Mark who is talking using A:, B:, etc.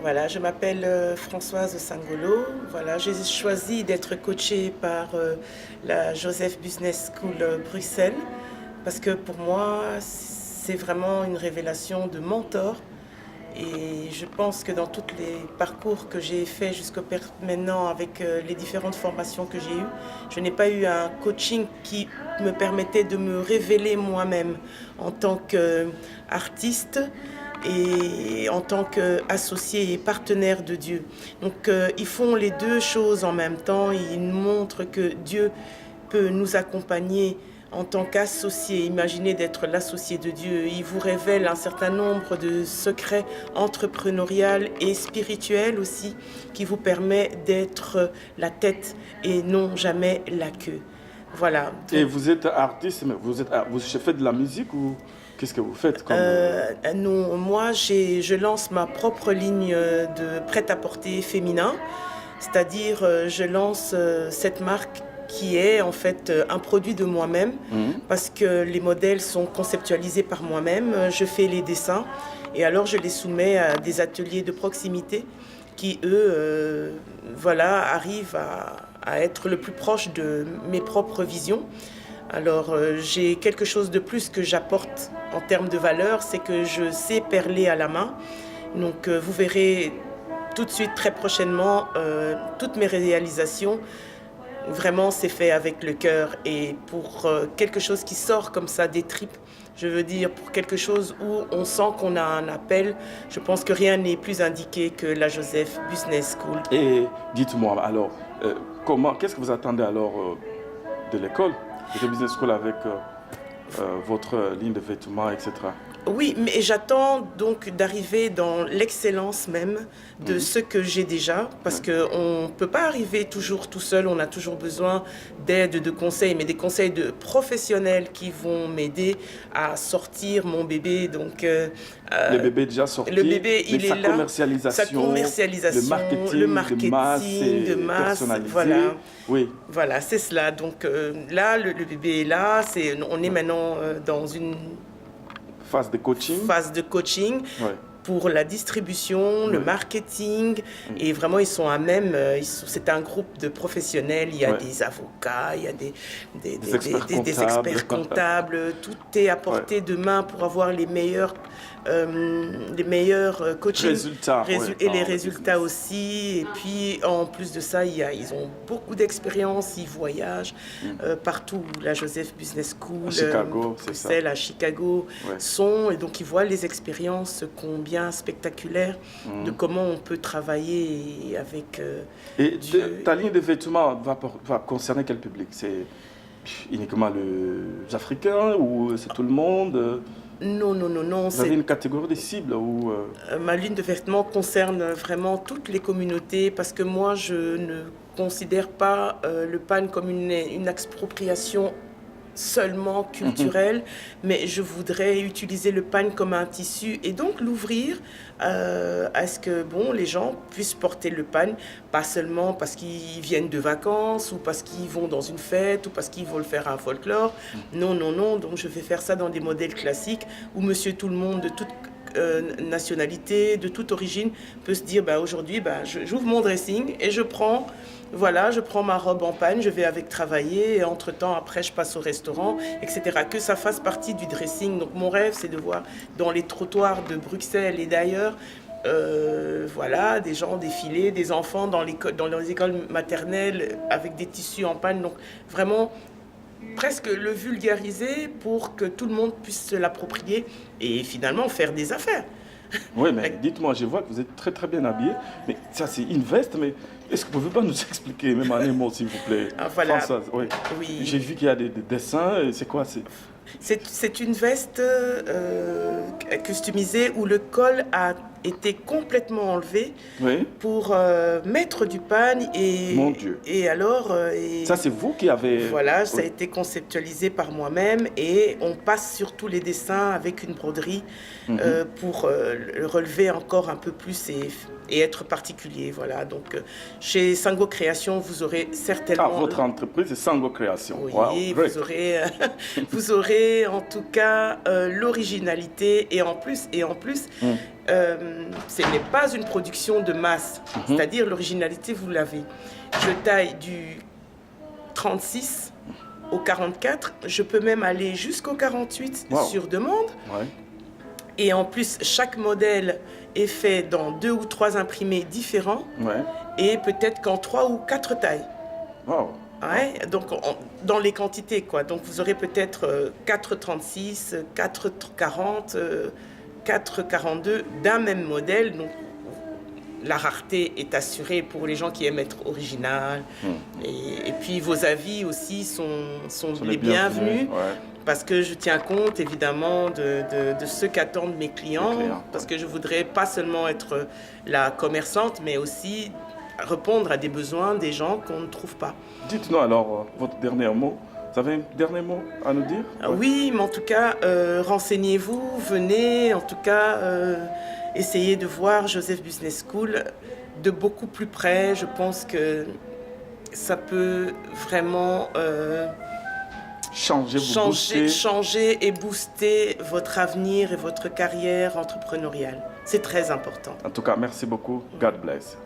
A: Voilà, je m'appelle Françoise Sangolo. Voilà, j'ai choisi d'être coachée par la Joseph Business School Bruxelles parce que pour moi, c'est vraiment une révélation de mentor. Et je pense que dans tous les parcours que j'ai fait jusqu'à maintenant avec les différentes formations que j'ai eues, je n'ai pas eu un coaching qui me permettait de me révéler moi-même en tant qu'artiste et en tant qu'associé et partenaire de Dieu. Donc ils font les deux choses en même temps. Ils montrent que Dieu peut nous accompagner en tant qu'associé. Imaginez d'être l'associé de Dieu. Il vous révèle un certain nombre de secrets entrepreneuriaux et spirituels aussi qui vous permet d'être la tête et non jamais la queue. Voilà. Donc,
B: et vous êtes artiste, mais vous faites de la musique ou qu'est-ce que vous faites comme...
A: Non, moi je lance ma propre ligne de prêt-à-porter féminin, c'est-à-dire je lance cette marque qui est en fait un produit de moi-même parce que les modèles sont conceptualisés par moi-même, je fais les dessins et alors je les soumets à des ateliers de proximité qui eux arrivent à être le plus proche de mes propres visions. Alors j'ai quelque chose de plus que j'apporte en termes de valeur, c'est que je sais perler à la main. Donc vous verrez tout de suite, très prochainement, toutes mes réalisations. Vraiment, c'est fait avec le cœur et pour quelque chose qui sort comme ça des tripes, je veux dire, pour quelque chose où on sent qu'on a un appel, je pense que rien n'est plus indiqué que la Joseph Business School.
B: Et dites-moi alors, qu'est-ce que vous attendez alors de l'école, de la Business School avec votre ligne de vêtements, etc.
A: Oui, mais j'attends donc d'arriver dans l'excellence même de ce que j'ai déjà, parce qu'on ne peut pas arriver toujours tout seul, on a toujours besoin d'aide, de conseils, mais des conseils de professionnels qui vont m'aider à sortir mon bébé. Donc,
B: le bébé est déjà sorti,
A: le bébé, il est là,
B: sa commercialisation,
A: le marketing de masse, voilà.
B: Oui.
A: Voilà, c'est cela. Donc là, le bébé est là, on est maintenant dans une
B: phase de coaching, ouais.
A: Pour la distribution, le marketing. Et vraiment, ils sont à même. C'est un groupe de professionnels. Il y a des avocats, il y a des experts comptables. Tout est à portée de main pour avoir les meilleurs coachings
B: résultats,
A: et les résultats aussi. Et puis, en plus de ça, ils ont beaucoup d'expérience. Ils voyagent partout. La Joseph Business School,
B: à Chicago,
A: Bruxelles, à Chicago, et donc ils voient les expériences combien spectaculaires de comment on peut travailler avec
B: ta ligne de vêtements va concerner quel public? C'est uniquement les Africains ou c'est tout le monde?
A: Non.
B: Vous avez une catégorie de cibles ou
A: Ma ligne de vêtements concerne vraiment toutes les communautés parce que moi, je ne considère pas le PAN comme une expropriation seulement culturelle, mais je voudrais utiliser le PAN comme un tissu et donc l'ouvrir à ce que les gens puissent porter le PAN, pas seulement parce qu'ils viennent de vacances ou parce qu'ils vont dans une fête ou parce qu'ils veulent faire un folklore. Non, donc je vais faire ça dans des modèles classiques où monsieur tout le monde de toute nationalité, de toute origine peut se dire aujourd'hui j'ouvre mon dressing et je prends ma robe en panne, je vais avec travailler et entre-temps après je passe au restaurant, etc. Que ça fasse partie du dressing. Donc mon rêve c'est de voir dans les trottoirs de Bruxelles et d'ailleurs des gens défiler, des enfants dans les écoles maternelles avec des tissus en panne. Donc vraiment presque le vulgariser pour que tout le monde puisse se l'approprier et finalement faire des affaires.
B: Oui, mais dites-moi, je vois que vous êtes très très bien habillé, mais ça c'est une veste, mais est-ce que vous pouvez pas nous expliquer, même en un mot s'il vous plaît, Françoise? Oui. J'ai vu qu'il y a des dessins, c'est quoi?
A: C'est une veste customisée où le col a été complètement enlevé pour mettre du pan et
B: mon Dieu.
A: Et alors
B: ça c'est vous qui avez
A: ça a été conceptualisé par moi-même et on passe sur tous les dessins avec une broderie pour le relever encore un peu plus et être particulier. Voilà, donc chez Sango Création, vous aurez certainement...
B: Ah, votre entreprise est Sango Création.
A: Oui,
B: wow,
A: vous aurez en tout cas l'originalité et en plus ce n'est pas une production de masse, c'est-à-dire l'originalité, vous l'avez. Je taille du 36 au 44, je peux même aller jusqu'au 48 sur demande. Ouais. Et en plus, chaque modèle est fait dans 2 ou 3 imprimés différents et peut-être qu'en 3 ou 4 tailles.
B: Wow.
A: Ouais, donc dans les quantités, quoi. Donc vous aurez peut-être 4,36, 4,40, 4,42 d'un même modèle. Donc la rareté est assurée pour les gens qui aiment être original. Et puis vos avis aussi sont les bienvenus. Parce que je tiens compte évidemment de ce qu'attendent mes clients. Parce que je voudrais pas seulement être la commerçante, mais aussi répondre à des besoins des gens qu'on ne trouve pas.
B: Dites-nous alors votre dernier mot. Vous avez un dernier mot à nous dire?
A: Oui, mais en tout cas, renseignez-vous, venez, en tout cas, essayez de voir Joseph Business School de beaucoup plus près. Je pense que ça peut vraiment changer et booster votre avenir et votre carrière entrepreneuriale. C'est très important.
B: En tout cas, merci beaucoup. God bless.